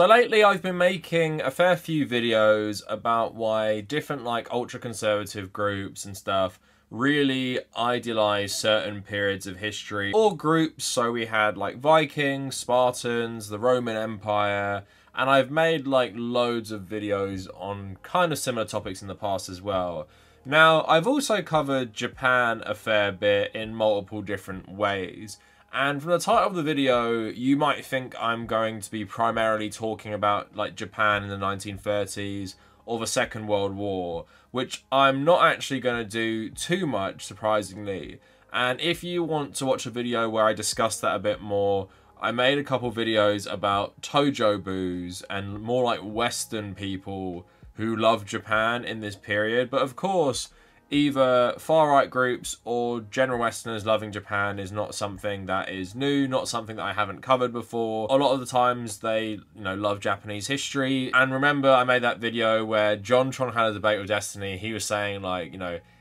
So lately I've been making a fair few videos about why different like ultra-conservative groups and stuff really idealize certain periods of history or groups. So we had like Vikings, Spartans, the Roman Empire, and I've made like loads of videos on kind of similar topics in the past as well. Now, I've also covered Japan a fair bit in multiple different ways. And from the title of the video, you might think I'm going to be primarily talking about like Japan in the 1930s or the Second World War, which I'm not actually going to do too much, surprisingly. And if you want to watch a video where I discuss that a bit more, I made a couple videos about Tojobus and more like Western people who love Japan in this period. But of course, either far-right groups or general Westerners loving Japan is not something that is new, not something that I haven't covered before. A lot of the times they, love Japanese history. And remember, I made that video where JonTron had a debate with Destiny. He was saying, like,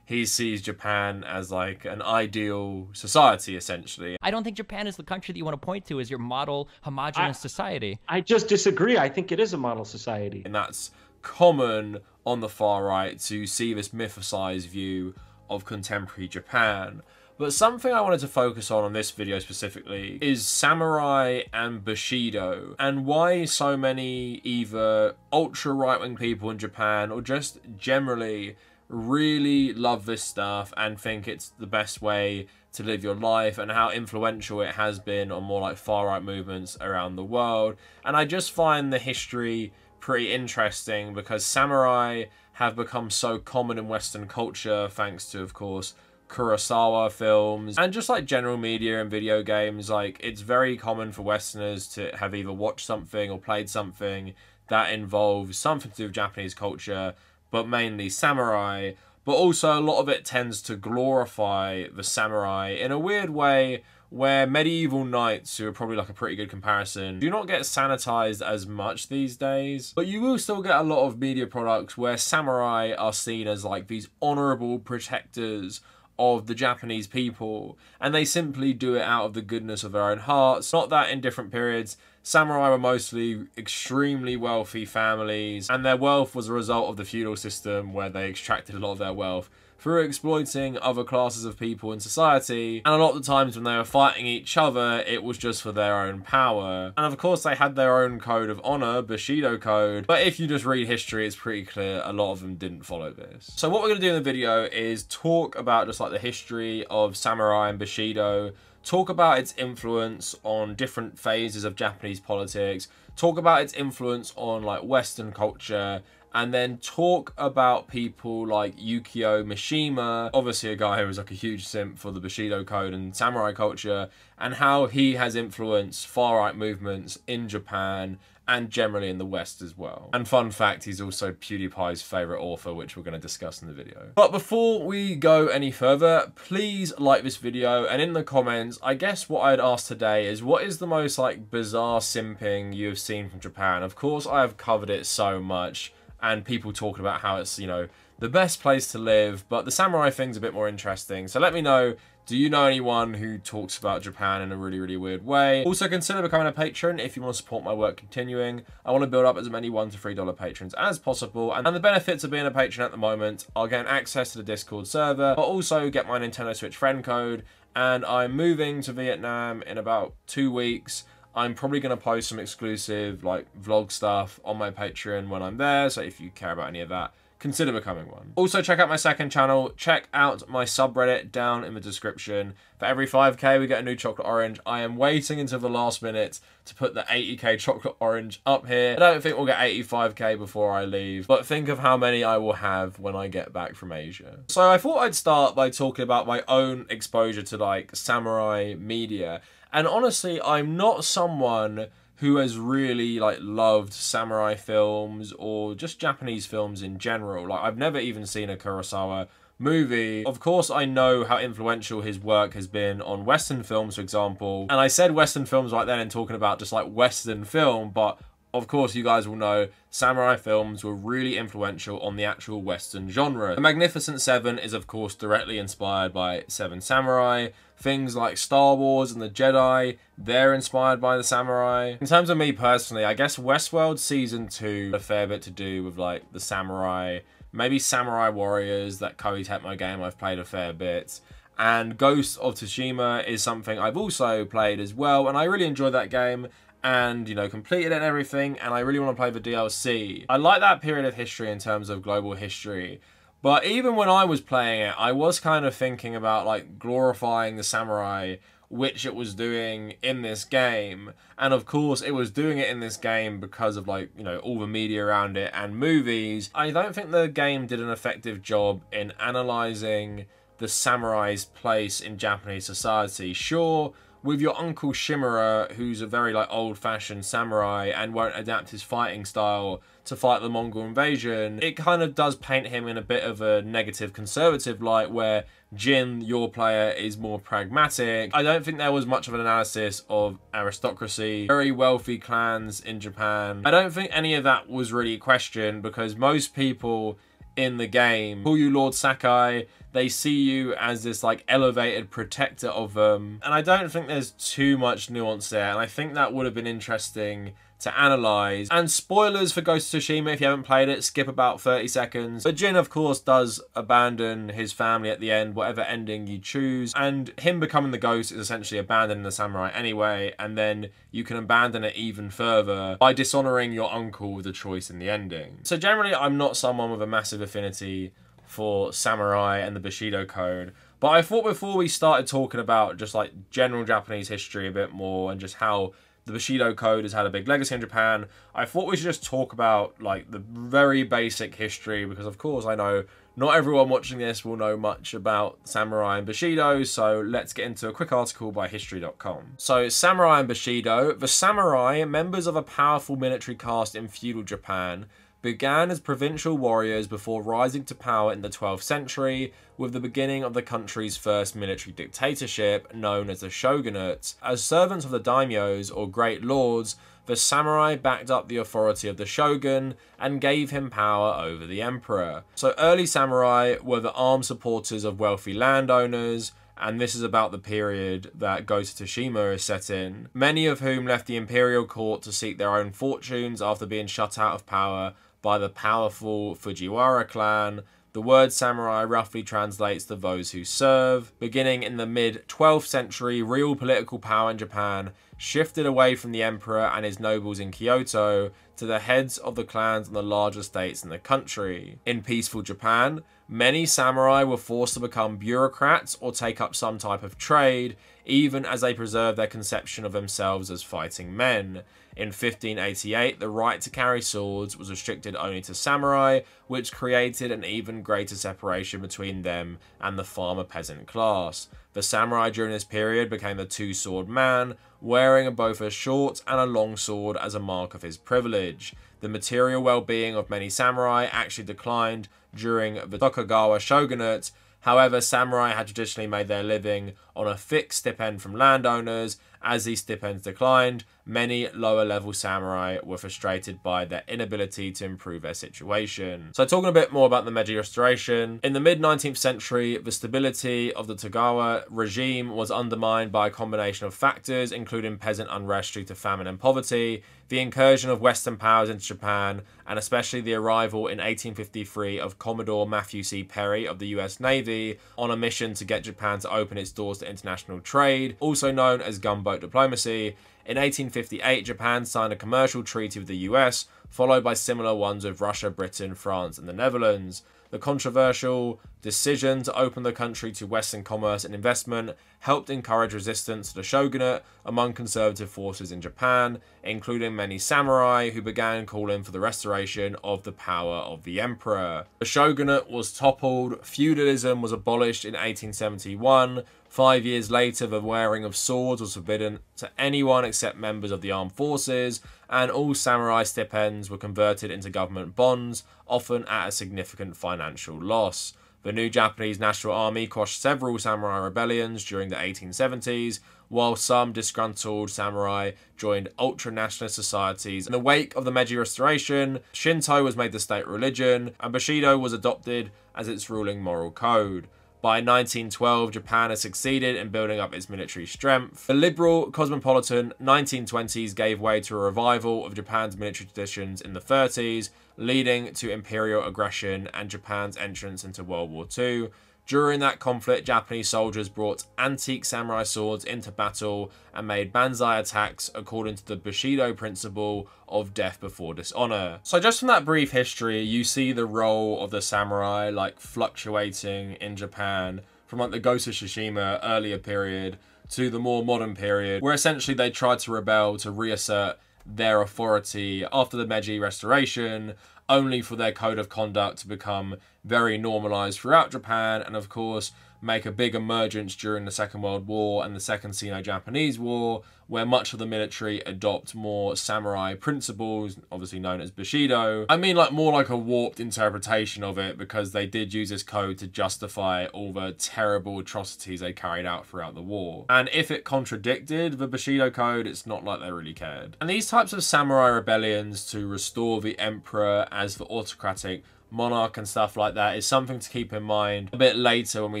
he sees Japan as like an ideal society, essentially. I don't think Japan is the country that you want to point to as your model homogenous society. I just disagree. I think it is a model society. And that's common on the far right to see this mythicized view of contemporary Japan. But something I wanted to focus on this video specifically is samurai and Bushido, and why so many either ultra right-wing people in Japan or just generally really love this stuff and think it's the best way to live your life, and how influential it has been on more like far-right movements around the world. And I just find the history pretty interesting because samurai have become so common in Western culture thanks to, of course, Kurosawa films and just like general media and video games. Like, it's very common for Westerners to have either watched something or played something that involves something to do with Japanese culture, but mainly samurai. But also a lot of it tends to glorify the samurai in a weird way, where medieval knights, who are probably like a pretty good comparison, do not get sanitized as much these days. But you will still get a lot of media products where samurai are seen as like these honorable protectors of the Japanese people, and they simply do it out of the goodness of their own hearts. Not that in different periods, samurai were mostly extremely wealthy families, and their wealth was a result of the feudal system where they extracted a lot of their wealth through exploiting other classes of people in society. And a lot of the times when they were fighting each other, it was just for their own power. And of course they had their own code of honor, Bushido code, but if you just read history, it's pretty clear a lot of them didn't follow this. So what we're going to do in the video is talk about just like the history of samurai and Bushido, talk about its influence on different phases of Japanese politics, talk about its influence on like Western culture, and then talk about people like Yukio Mishima, obviously a guy who was like a huge simp for the Bushido code and samurai culture, and how he has influenced far-right movements in Japan and generally in the West as well. And fun fact, he's also PewDiePie's favourite author, which we're going to discuss in the video. But before we go any further, please like this video, and in the comments, I guess what I'd ask today is, what is the most like bizarre simping you have seen from Japan? Of course, I have covered it so much, and people talking about how it's, the best place to live, but the samurai thing's a bit more interesting. So let me know, do you know anyone who talks about Japan in a really, really weird way? Also, consider becoming a patron if you want to support my work continuing. I want to build up as many $1 to $3 patrons as possible. And the benefits of being a patron at the moment are getting access to the Discord server, but also get my Nintendo Switch friend code. And I'm moving to Vietnam in about 2 weeks. I'm probably going to post some exclusive like vlog stuff on my Patreon when I'm there, so if you care about any of that, consider becoming one. Also, check out my second channel, check out my subreddit down in the description. For every 5k we get a new chocolate orange. I am waiting until the last minute to put the 80k chocolate orange up here. I don't think we'll get 85k before I leave, but think of how many I will have when I get back from Asia. So I thought I'd start by talking about my own exposure to like samurai media. And honestly, I'm not someone who has really like loved samurai films or just Japanese films in general. Like, I've never even seen a Kurosawa movie. Of course, I know how influential his work has been on Western films, for example. And I said Western films right then in talking about just like Western film, but Of course, you guys will know samurai films were really influential on the actual Western genre. The Magnificent Seven is of course directly inspired by Seven Samurai. Things like Star Wars and the Jedi, they're inspired by the samurai. In terms of me personally, I guess Westworld Season 2 had a fair bit to do with like the samurai, maybe Samurai Warriors, that Koei Tecmo game I've played a fair bit. And Ghost of Tsushima is something I've also played as well, and I really enjoyed that game. And, you know, completed it and everything, and I really want to play the DLC. I like that period of history in terms of global history, but even when I was playing it, I was kind of thinking about, like, glorifying the samurai, which it was doing in this game. And of course, it was doing it in this game because of, like, you know, all the media around it and movies. I don't think the game did an effective job in analysing the samurai's place in Japanese society. Sure, with your Uncle Shimura, who's a very like old-fashioned samurai and won't adapt his fighting style to fight the Mongol invasion, it kind of does paint him in a bit of a negative conservative light, where Jin, your player, is more pragmatic. I don't think there was much of an analysis of aristocracy, very wealthy clans in Japan. I don't think any of that was really questioned, because most people in the game call you Lord Sakai. They see you as this like elevated protector of them, and I don't think there's too much nuance there, and I think that would have been interesting to analyze. And spoilers for Ghost of Tsushima, if you haven't played it, skip about 30 seconds. But Jin, of course, does abandon his family at the end, whatever ending you choose, and him becoming the ghost is essentially abandoning the samurai anyway, and then you can abandon it even further by dishonoring your uncle with a choice in the ending. So generally, I'm not someone with a massive affinity for samurai and the Bushido Code, but I thought before we started talking about just like general Japanese history a bit more, and just how the Bushido Code has had a big legacy in Japan, I thought we should just talk about like the very basic history, because of course I know not everyone watching this will know much about samurai and Bushido, so let's get into a quick article by history.com. So, samurai and Bushido. The samurai, members of a powerful military caste in feudal Japan, began as provincial warriors before rising to power in the 12th century with the beginning of the country's first military dictatorship, known as the shogunate. As servants of the daimyos, or great lords, the samurai backed up the authority of the shogun and gave him power over the emperor. So early samurai were the armed supporters of wealthy landowners, and this is about the period that Ghost of Tsushima is set in, many of whom left the imperial court to seek their own fortunes after being shut out of power by the powerful Fujiwara clan. The word samurai roughly translates to those who serve. Beginning in the mid-12th century, real political power in Japan shifted away from the emperor and his nobles in Kyoto to the heads of the clans on the larger estates in the country. In peaceful Japan, many samurai were forced to become bureaucrats or take up some type of trade, even as they preserved their conception of themselves as fighting men. In 1588, the right to carry swords was restricted only to samurai, which created an even greater separation between them and the farmer-peasant class. The samurai during this period became the two-sword man, wearing both a short and a long sword as a mark of his privilege. The material well-being of many samurai actually declined during the Tokugawa shogunate. However, samurai had traditionally made their living on a fixed stipend from landowners. As these stipends declined, many lower-level samurai were frustrated by their inability to improve their situation. So talking a bit more about the Meiji Restoration, in the mid-19th century, the stability of the Tokugawa regime was undermined by a combination of factors, including peasant unrest due to famine and poverty, the incursion of Western powers into Japan, and especially the arrival in 1853 of Commodore Matthew C. Perry of the US Navy on a mission to get Japan to open its doors to international trade, also known as gunboat diplomacy. In 1858, Japan signed a commercial treaty with the US, followed by similar ones with Russia, Britain, France, and the Netherlands. The controversial decision to open the country to Western commerce and investment helped encourage resistance to the shogunate among conservative forces in Japan, including many samurai who began calling for the restoration of the power of the emperor. The shogunate was toppled, feudalism was abolished in 1871, 5 years later the wearing of swords was forbidden to anyone except members of the armed forces, and all samurai stipends were converted into government bonds, often at a significant financial loss. The new Japanese National Army quashed several samurai rebellions during the 1870s, while some disgruntled samurai joined ultra-nationalist societies. In the wake of the Meiji Restoration, Shinto was made the state religion, and Bushido was adopted as its ruling moral code. By 1912, Japan had succeeded in building up its military strength. The liberal, cosmopolitan 1920s gave way to a revival of Japan's military traditions in the 30s, leading to imperial aggression and Japan's entrance into World War II. During that conflict, Japanese soldiers brought antique samurai swords into battle and made banzai attacks according to the Bushido principle of death before dishonor. So just from that brief history, you see the role of the samurai like fluctuating in Japan from like the Ghost of Tsushima earlier period to the more modern period, where essentially they tried to rebel to reassert their authority after the Meiji Restoration, only for their code of conduct to become very normalized throughout Japan, and of course make a big emergence during the Second World War and the Second Sino-Japanese War, where much of the military adopt more samurai principles, obviously known as Bushido. I mean, like more like a warped interpretation of it, because they did use this code to justify all the terrible atrocities they carried out throughout the war. And if it contradicted the Bushido code, it's not like they really cared. And these types of samurai rebellions to restore the emperor as the autocratic monarch and stuff like that is something to keep in mind a bit later when we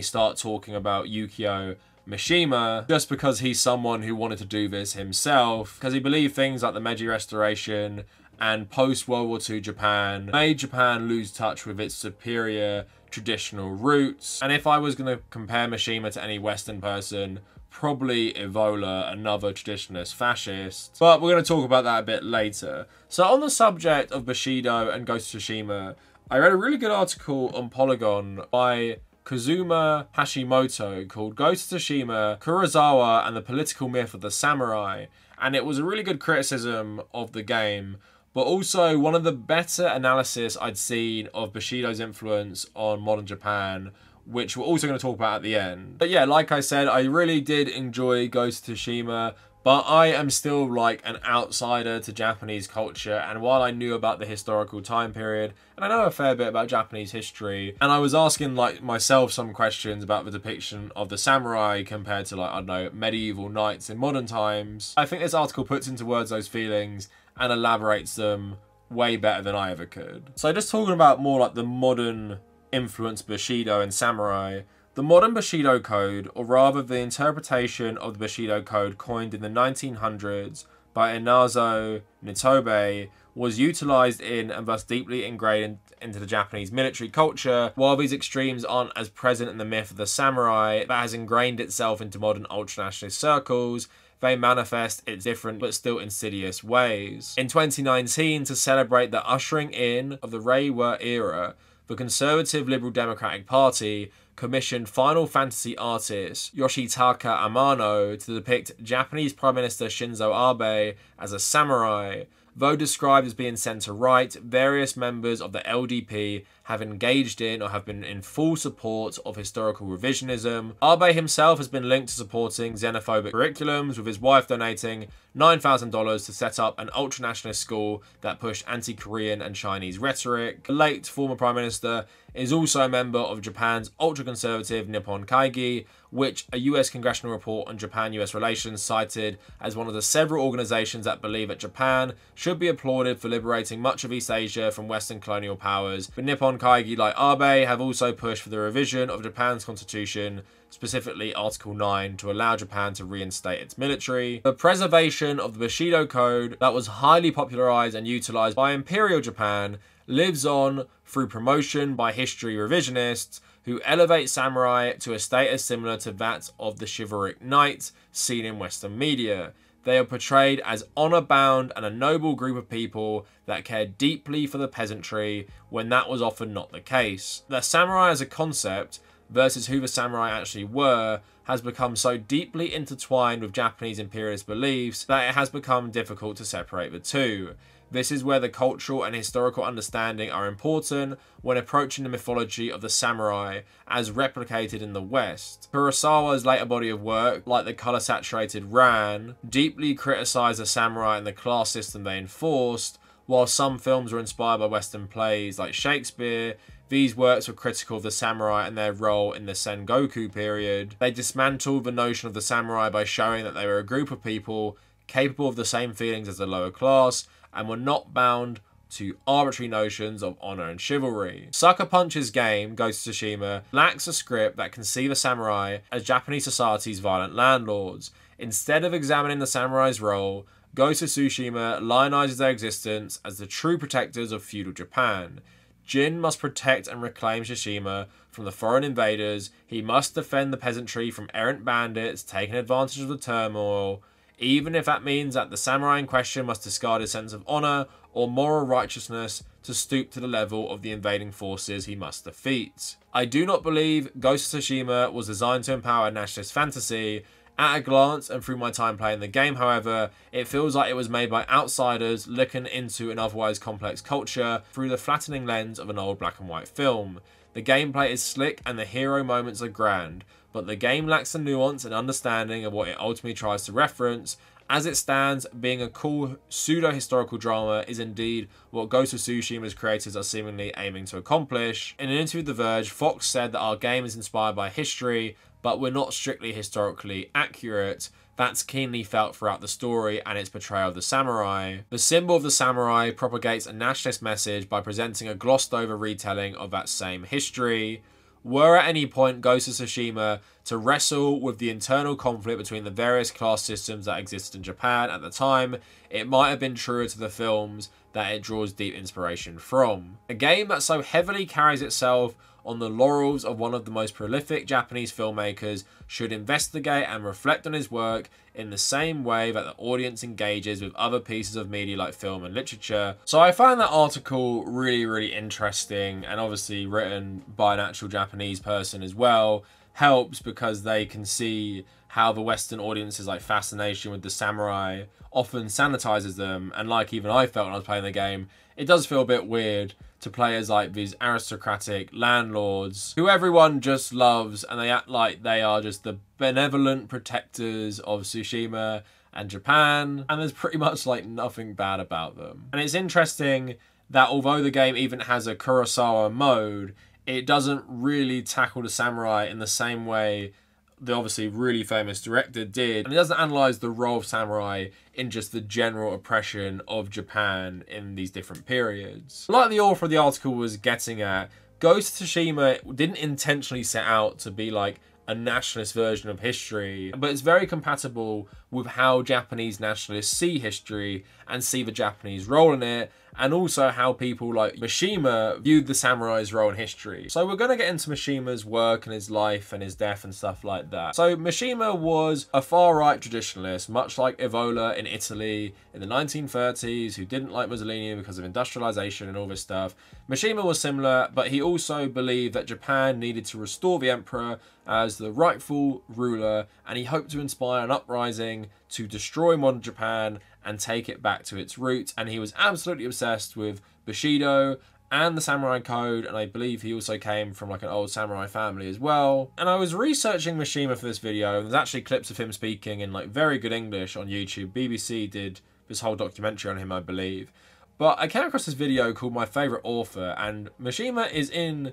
start talking about Yukio Mishima, just because he's someone who wanted to do this himself, because he believed things like the Meiji Restoration and post-World War II Japan made Japan lose touch with its superior traditional roots. And if I was going to compare Mishima to any Western person, probably Evola, another traditionalist fascist. But we're going to talk about that a bit later. So on the subject of Bushido and Ghost of Tsushima, I read a really good article on Polygon by Kazuma Hashimoto called Ghost of Tsushima, Kurosawa and the Political Myth of the Samurai. And it was a really good criticism of the game, but also one of the better analysis I'd seen of Bushido's influence on modern Japan, which we're also going to talk about at the end. But yeah, like I said, I really did enjoy Ghost of Tsushima, but I am still like an outsider to Japanese culture, and while I knew about the historical time period, and I know a fair bit about Japanese history, and I was asking like myself some questions about the depiction of the samurai compared to like, I don't know, medieval knights in modern times, I think this article puts into words those feelings and elaborates them way better than I ever could. So just talking about more like the modern influence Bushido and samurai, the modern Bushido code, or rather the interpretation of the Bushido code coined in the 1900s by Inazo Nitobe, was utilized in and thus deeply ingrained into the Japanese military culture. While these extremes aren't as present in the myth of the samurai that has ingrained itself into modern ultra-nationalist circles, they manifest in different but still insidious ways. In 2019, to celebrate the ushering in of the Reiwa era, the Conservative Liberal Democratic Party commissioned Final Fantasy artist Yoshitaka Amano to depict Japanese Prime Minister Shinzo Abe as a samurai. Though described as being centre-right, various members of the LDP have engaged in or have been in full support of historical revisionism. Abe himself has been linked to supporting xenophobic curriculums, with his wife donating $9,000 to set up an ultra-nationalist school that pushed anti-Korean and Chinese rhetoric. The late former Prime Minister is also a member of Japan's ultra-conservative Nippon Kaigi, which a US congressional report on Japan-US relations cited as one of the several organizations that believe that Japan should be applauded for liberating much of East Asia from Western colonial powers. But Nippon Kaigi, like Abe, have also pushed for the revision of Japan's constitution, specifically Article 9, to allow Japan to reinstate its military. The preservation of the Bushido Code that was highly popularized and utilized by Imperial Japan lives on through promotion by history revisionists who elevate samurai to a status similar to that of the chivalric knight seen in Western media. They are portrayed as honor-bound and a noble group of people that cared deeply for the peasantry, when that was often not the case. The samurai as a concept versus who the samurai actually were has become so deeply intertwined with Japanese imperialist beliefs that it has become difficult to separate the two. This is where the cultural and historical understanding are important when approaching the mythology of the samurai as replicated in the West. Kurosawa's later body of work, like the colour-saturated Ran, deeply criticised the samurai and the class system they enforced, while some films were inspired by Western plays like Shakespeare, these works were critical of the samurai and their role in the Sengoku period. They dismantled the notion of the samurai by showing that they were a group of people capable of the same feelings as the lower class and were not bound to arbitrary notions of honor and chivalry. Sucker Punch's game, Ghost of Tsushima, lacks a script that can see the samurai as Japanese society's violent landlords. Instead of examining the samurai's role, Ghost of Tsushima lionizes their existence as the true protectors of feudal Japan. Jin must protect and reclaim Tsushima from the foreign invaders. He must defend the peasantry from errant bandits taking advantage of the turmoil, even if that means that the samurai in question must discard his sense of honor or moral righteousness to stoop to the level of the invading forces he must defeat. I do not believe Ghost of Tsushima was designed to empower nationalist fantasy. At a glance and through my time playing the game, however, it feels like it was made by outsiders looking into an otherwise complex culture through the flattening lens of an old black and white film. The gameplay is slick and the hero moments are grand, but the game lacks the nuance and understanding of what it ultimately tries to reference. As it stands, being a cool pseudo-historical drama is indeed what Ghost of Tsushima's creators are seemingly aiming to accomplish. In an interview with The Verge, Fox said that our game is inspired by history, but we're not strictly historically accurate. That's keenly felt throughout the story and its portrayal of the samurai. The symbol of the samurai propagates a nationalist message by presenting a glossed over retelling of that same history. Were at any point Ghost of Tsushima to wrestle with the internal conflict between the various class systems that existed in Japan at the time, it might have been truer to the films that it draws deep inspiration from. A game that so heavily carries itself on the laurels of one of the most prolific Japanese filmmakers should investigate and reflect on his work in the same way that the audience engages with other pieces of media like film and literature. So I found that article really interesting, and obviously written by an actual Japanese person as well helps because they can see how the Western audience's like fascination with the samurai often sanitizes them, and like even I felt when I was playing the game, it does feel a bit weird to play as like these aristocratic landlords who everyone just loves, and they act like they are just the benevolent protectors of Tsushima and Japan, and there's pretty much like nothing bad about them. And it's interesting that although the game even has a Kurosawa mode, it doesn't really tackle the samurai in the same way the obviously really famous director did, and it doesn't analyze the role of samurai in just the general oppression of Japan in these different periods. Like the author of the article was getting at, Ghost of Tsushima didn't intentionally set out to be like a nationalist version of history, but it's very compatible with how Japanese nationalists see history and see the Japanese role in it, and also how people like Mishima viewed the samurai's role in history. So we're going to get into Mishima's work and his life and his death and stuff like that. So Mishima was a far-right traditionalist, much like Evola in Italy in the 1930s, who didn't like Mussolini because of industrialization and all this stuff. Mishima was similar, but he also believed that Japan needed to restore the emperor as the rightful ruler, and he hoped to inspire an uprising to destroy modern Japan and take it back to its roots. And he was absolutely obsessed with Bushido and the samurai code, and I believe he also came from like an old samurai family as well. And I was researching Mishima for this video, and there's actually clips of him speaking in like very good English on YouTube. BBC did this whole documentary on him, I believe. But I came across this video called My Favorite Author, and Mishima is in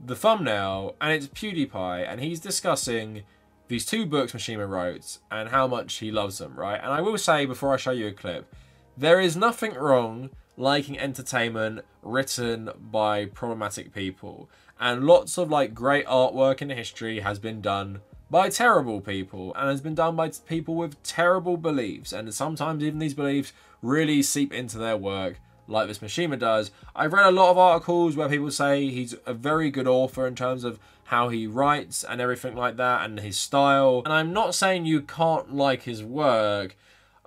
the thumbnail, and it's PewDiePie, and he's discussing these two books Mishima wrote and how much he loves them, right? And I will say, before I show you a clip, there is nothing wrong liking entertainment written by problematic people, and lots of like great artwork in history has been done by terrible people, and has been done by people with terrible beliefs, and sometimes even these beliefs really seep into their work, like this Mishima does. I've read a lot of articles where people say he's a very good author in terms of how he writes and everything like that, and his style. And I'm not saying you can't like his work,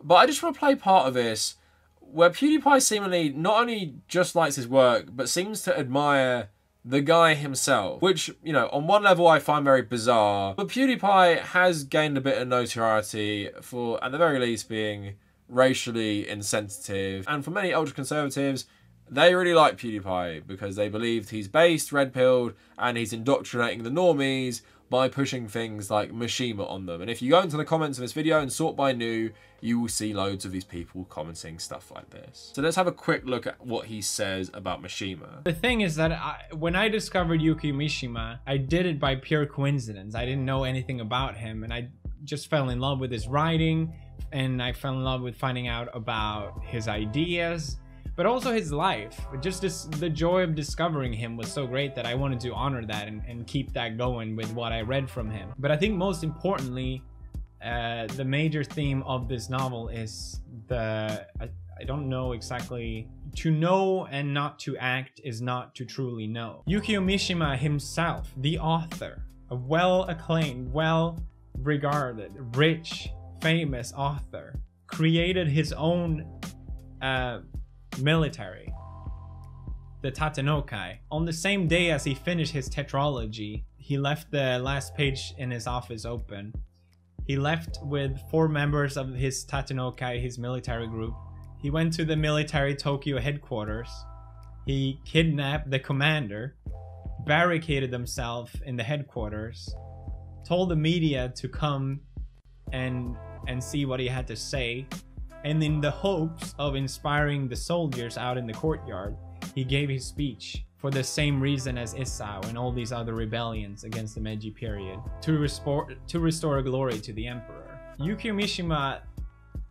but I just want to play part of this where PewDiePie seemingly not only just likes his work, but seems to admire the guy himself, which, you know, on one level I find very bizarre. But PewDiePie has gained a bit of notoriety for, at the very least, being racially insensitive, and for many ultra-conservatives, they really like PewDiePie because they believed he's based, red-pilled, and he's indoctrinating the normies by pushing things like Mishima on them. And if you go into the comments of this video and sort by new, you will see loads of these people commenting stuff like this. So let's have a quick look at what he says about Mishima. The thing is that when I discovered Yukio Mishima, I did it by pure coincidence. I didn't know anything about him, and I just fell in love with his writing, and I fell in love with finding out about his ideas, but also his life. Just the joy of discovering him was so great that I wanted to honor that and keep that going with what I read from him. But I think most importantly, the major theme of this novel is I don't know exactly. To know and not to act is not to truly know. Yukio Mishima himself, the author, a well-acclaimed, well-regarded, rich, famous author, created his own military, the Tatenokai. On the same day as he finished his tetralogy, he left the last page in his office open. He left with 4 members of his Tatenokai, his military group. He went to the military Tokyo headquarters. He kidnapped the commander, barricaded himself in the headquarters, told the media to come and see what he had to say, and in the hopes of inspiring the soldiers out in the courtyard, he gave his speech for the same reason as Isao and all these other rebellions against the Meiji period, to restore glory to the emperor. Yukio Mishima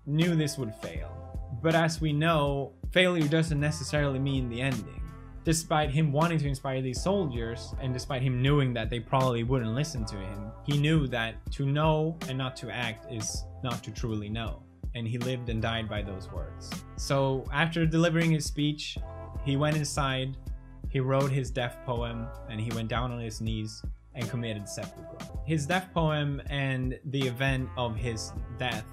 knew this would fail, but as we know, failure doesn't necessarily mean the ending. Despite him wanting to inspire these soldiers, and despite him knowing that they probably wouldn't listen to him, he knew that to know and not to act is not to truly know. And he lived and died by those words. So after delivering his speech, he went inside, he wrote his death poem, and he went down on his knees and committed seppuku. His death poem and the event of his death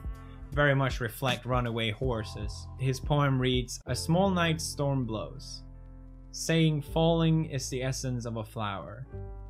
very much reflect runaway horses. His poem reads, "A small night storm blows, saying falling is the essence of a flower,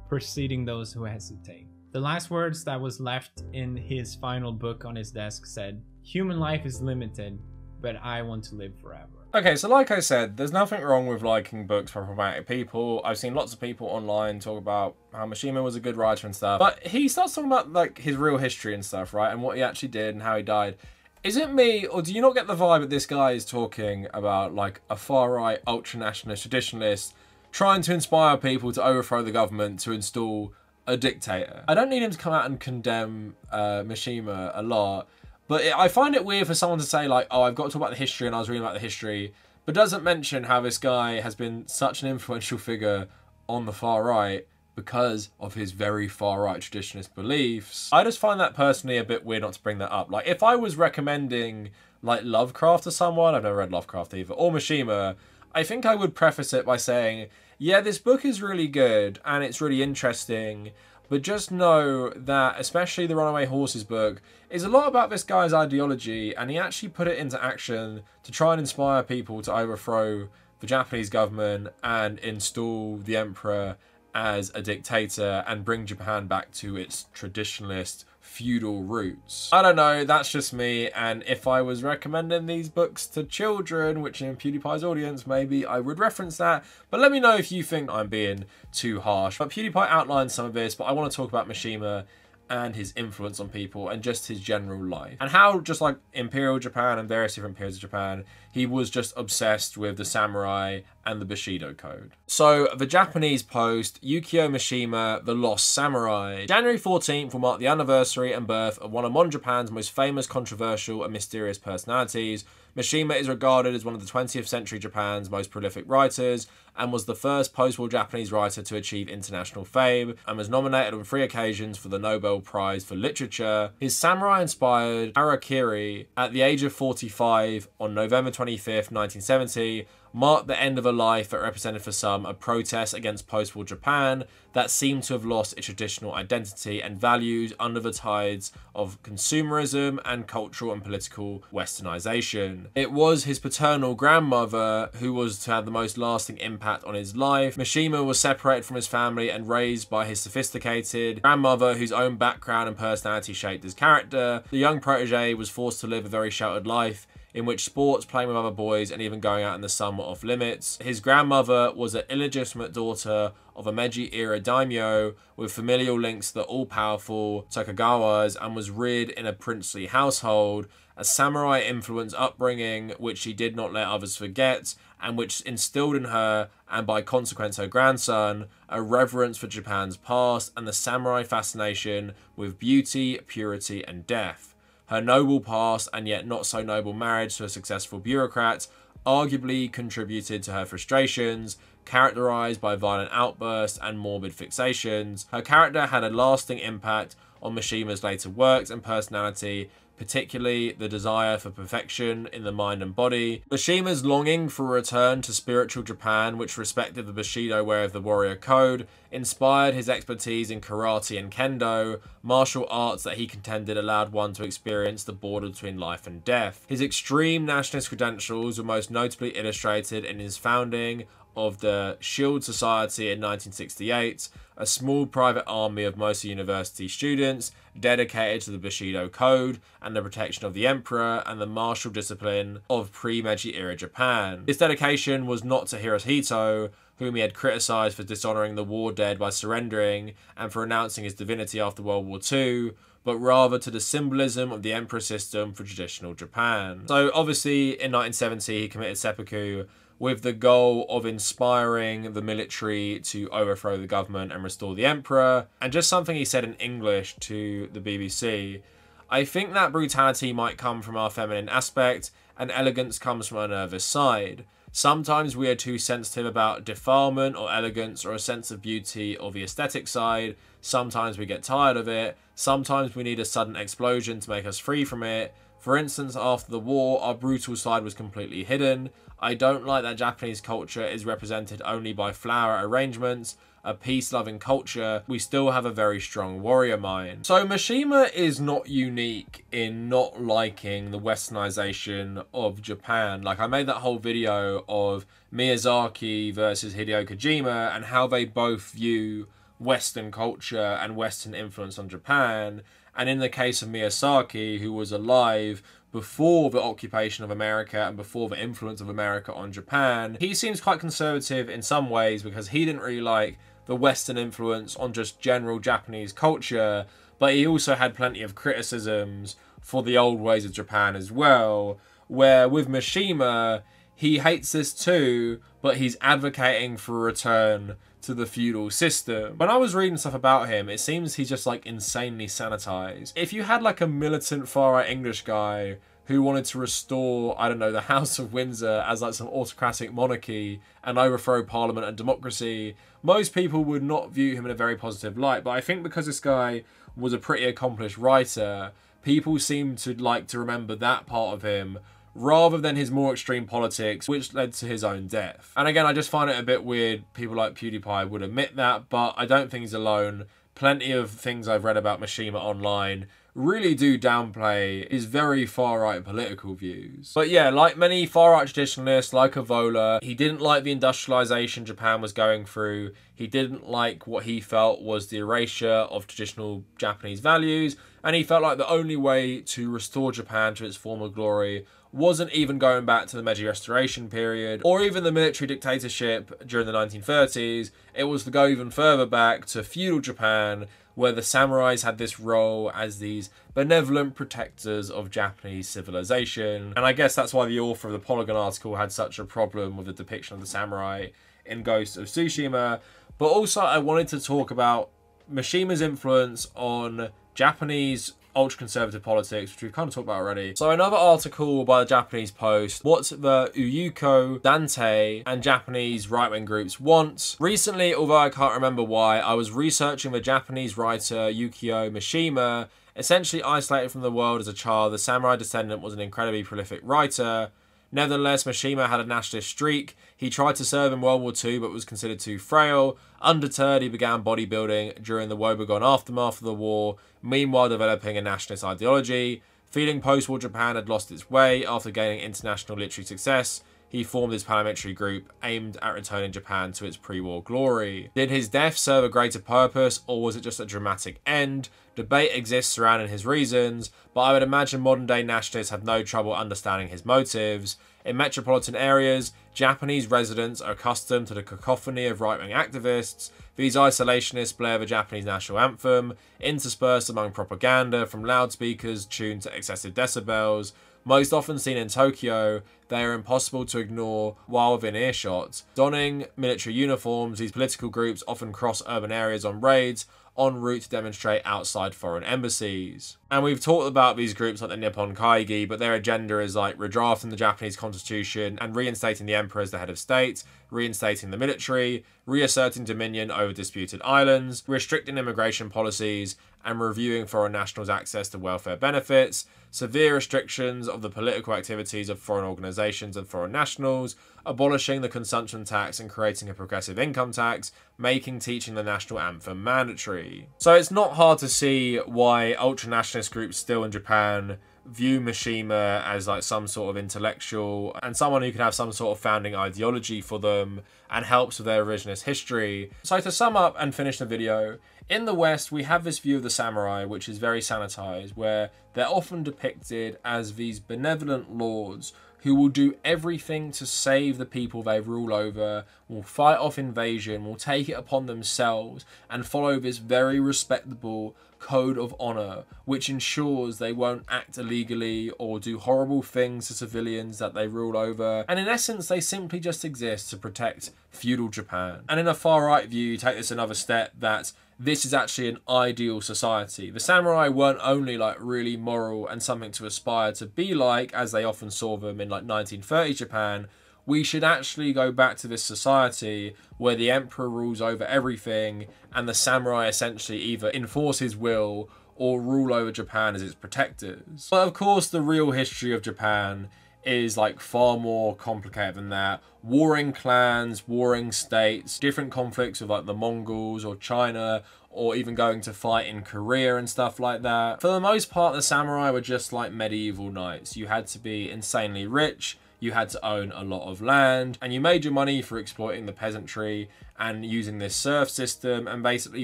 preceding those who hesitate." The last words that was left in his final book on his desk said, "Human life is limited, but I want to live forever." Okay, so like I said, there's nothing wrong with liking books from problematic people. I've seen lots of people online talk about how Mishima was a good writer and stuff, but he starts talking about like his real history and stuff, right? And what he actually did and how he died. Is it me, or do you not get the vibe that this guy is talking about like a far-right, ultra-nationalist, traditionalist, trying to inspire people to overthrow the government to install a dictator? I don't need him to come out and condemn Mishima a lot, but I find it weird for someone to say like, oh, I've got to talk about the history and I was reading about the history, but doesn't mention how this guy has been such an influential figure on the far right because of his very far-right traditionalist beliefs. I just find that personally a bit weird not to bring that up. Like, if I was recommending, like, Lovecraft to someone, I've never read Lovecraft either, or Mishima, I think I would preface it by saying, yeah, this book is really good, and it's really interesting, but just know that, especially the Runaway Horses book, is a lot about this guy's ideology, and he actually put it into action to try and inspire people to overthrow the Japanese government and install the emperor as a dictator and bring Japan back to its traditionalist feudal roots. I don't know, that's just me, and if I was recommending these books to children, which in PewDiePie's audience, maybe I would reference that, but let me know if you think I'm being too harsh. But PewDiePie outlines some of this, but I want to talk about Mishima and his influence on people and just his general life. And how, just like Imperial Japan and various different periods of Japan, he was just obsessed with the samurai and the Bushido Code. So, the Japanese Post, Yukio Mishima, The Lost Samurai. January 14th will mark the anniversary and birth of one of modern Japan's most famous, controversial and mysterious personalities. Mishima is regarded as one of the 20th century Japan's most prolific writers and was the first post-war Japanese writer to achieve international fame and was nominated on 3 occasions for the Nobel Prize for Literature. His samurai-inspired harakiri at the age of 45 on November 25th, 1970 marked the end of a life that represented for some a protest against post-war Japan that seemed to have lost its traditional identity and values under the tides of consumerism and cultural and political westernization. It was his paternal grandmother who was to have the most lasting impact on his life. Mishima was separated from his family and raised by his sophisticated grandmother, whose own background and personality shaped his character. The young protege was forced to live a very sheltered life in which sports, playing with other boys, and even going out in the sun were off limits. His grandmother was an illegitimate daughter of a Meiji-era daimyo with familial links to the all-powerful Tokugawas and was reared in a princely household, a samurai-influenced upbringing which she did not let others forget, and which instilled in her, and by consequence her grandson, a reverence for Japan's past and the samurai fascination with beauty, purity, and death. Her noble past and yet not so noble marriage to a successful bureaucrat arguably contributed to her frustrations, characterized by violent outbursts and morbid fixations. Her character had a lasting impact on Mishima's later works and personality, particularly the desire for perfection in the mind and body. Mishima's longing for a return to spiritual Japan, which respected the Bushido way of the warrior code, inspired his expertise in karate and kendo, martial arts that he contended allowed one to experience the border between life and death. His extreme nationalist credentials were most notably illustrated in his founding of the Shield Society in 1968, a small private army of mostly university students dedicated to the Bushido Code and the protection of the Emperor and the martial discipline of pre-Meiji era Japan. His dedication was not to Hirohito, whom he had criticized for dishonoring the war dead by surrendering and for renouncing his divinity after World War II, but rather to the symbolism of the Emperor system for traditional Japan. So obviously in 1970 he committed seppuku with the goal of inspiring the military to overthrow the government and restore the Emperor. And just something he said in English to the BBC, "I think that brutality might come from our feminine aspect, and elegance comes from our nervous side. Sometimes we are too sensitive about defilement or elegance or a sense of beauty or the aesthetic side. Sometimes we get tired of it. Sometimes we need a sudden explosion to make us free from it. For instance, after the war, our brutal side was completely hidden. I don't like that Japanese culture is represented only by flower arrangements. A peace-loving culture, we still have a very strong warrior mind." So Mishima is not unique in not liking the westernization of Japan. Like, I made that whole video of Miyazaki versus Hideo Kojima and how they both view Western culture and Western influence on Japan. And in the case of Miyazaki, who was alive before the occupation of America and before the influence of America on Japan, he seems quite conservative in some ways because he didn't really like the Western influence on just general Japanese culture, but he also had plenty of criticisms for the old ways of Japan as well, where with Mishima, he hates this too, but he's advocating for a return to the feudal system. When I was reading stuff about him, it seems he's just like insanely sanitized. If you had like a militant far-right English guy who wanted to restore, I don't know, the House of Windsor as like some autocratic monarchy and overthrow parliament and democracy, most people would not view him in a very positive light. But I think because this guy was a pretty accomplished writer, people seem to like to remember that part of him rather than his more extreme politics, which led to his own death. And again, I just find it a bit weird people like PewDiePie would admit that, but I don't think he's alone. Plenty of things I've read about Mishima online really do downplay his very far-right political views. But yeah, like many far-right traditionalists, like Evola, he didn't like the industrialization Japan was going through. He didn't like what he felt was the erasure of traditional Japanese values, and he felt like the only way to restore Japan to its former glory wasn't even going back to the Meiji Restoration period, or even the military dictatorship during the 1930s. It was to go even further back to feudal Japan, where the samurais had this role as these benevolent protectors of Japanese civilization. And I guess that's why the author of the Polygon article had such a problem with the depiction of the samurai in Ghost of Tsushima. But also I wanted to talk about Mishima's influence on Japanese ultra-conservative politics, which we've kind of talked about already. So another article by the Japanese Post, what the Uyuko, Dante, and Japanese right-wing groups want. Recently, although I can't remember why, I was researching the Japanese writer Yukio Mishima. Essentially isolated from the world as a child, the samurai descendant was an incredibly prolific writer. Nevertheless, Mishima had a nationalist streak. He tried to serve in World War II but was considered too frail. Undeterred, he began bodybuilding during the woebegone aftermath of the war, meanwhile developing a nationalist ideology. Feeling post-war Japan had lost its way after gaining international literary success, he formed his paramilitary group aimed at returning Japan to its pre-war glory. Did his death serve a greater purpose, or was it just a dramatic end? Debate exists surrounding his reasons, but I would imagine modern day nationalists have no trouble understanding his motives. In metropolitan areas, Japanese residents are accustomed to the cacophony of right-wing activists. These isolationists blare the Japanese national anthem, interspersed among propaganda from loudspeakers tuned to excessive decibels. Most often seen in Tokyo, they are impossible to ignore while within earshot. Donning military uniforms, these political groups often cross urban areas on raids, en route to demonstrate outside foreign embassies. And we've talked about these groups like the Nippon Kaigi, but their agenda is like redrafting the Japanese constitution and reinstating the emperor as the head of state, reinstating the military, reasserting dominion over disputed islands, restricting immigration policies, and reviewing foreign nationals' access to welfare benefits, severe restrictions of the political activities of foreign organisations and foreign nationals, abolishing the consumption tax and creating a progressive income tax, making teaching the national anthem mandatory. So it's not hard to see why ultra-nationalist groups still in Japan view Mishima as like some sort of intellectual and someone who can have some sort of founding ideology for them and helps with their revisionist history. So to sum up and finish the video, in the West we have this view of the samurai which is very sanitized, where they're often depicted as these benevolent lords who will do everything to save the people they rule over, will fight off invasion, will take it upon themselves and follow this very respectable code of honor, which ensures they won't act illegally or do horrible things to civilians that they rule over. And in essence, they simply just exist to protect feudal Japan. And in a far-right view, you take this another step, that this is actually an ideal society. The samurai weren't only like really moral and something to aspire to be like, as they often saw them in like 1930s Japan. We should actually go back to this society where the emperor rules over everything and the samurai essentially either enforce his will or rule over Japan as its protectors. But of course, the real history of Japan is like far more complicated than that. Warring clans, warring states, different conflicts with like the Mongols or China, or even going to fight in Korea and stuff like that. For the most part, the samurai were just like medieval knights. You had to be insanely rich, you had to own a lot of land, and you made your money for exploiting the peasantry and using this serf system and basically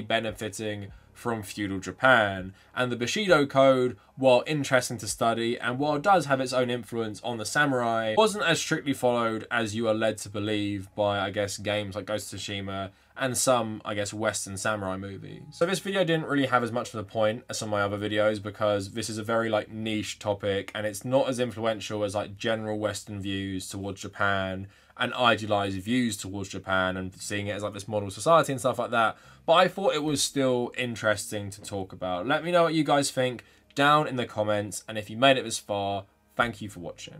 benefiting from feudal Japan. And the Bushido Code, while interesting to study and while it does have its own influence on the samurai, wasn't as strictly followed as you are led to believe by, I guess, games like Ghost of Tsushima and some, I guess, Western samurai movies. So this video didn't really have as much of a point as some of my other videos because this is a very like niche topic and it's not as influential as like general Western views towards Japan and idealized views towards Japan and seeing it as like this model society and stuff like that. But I thought it was still interesting to talk about. Let me know what you guys think down in the comments, and if you made it this far, thank you for watching.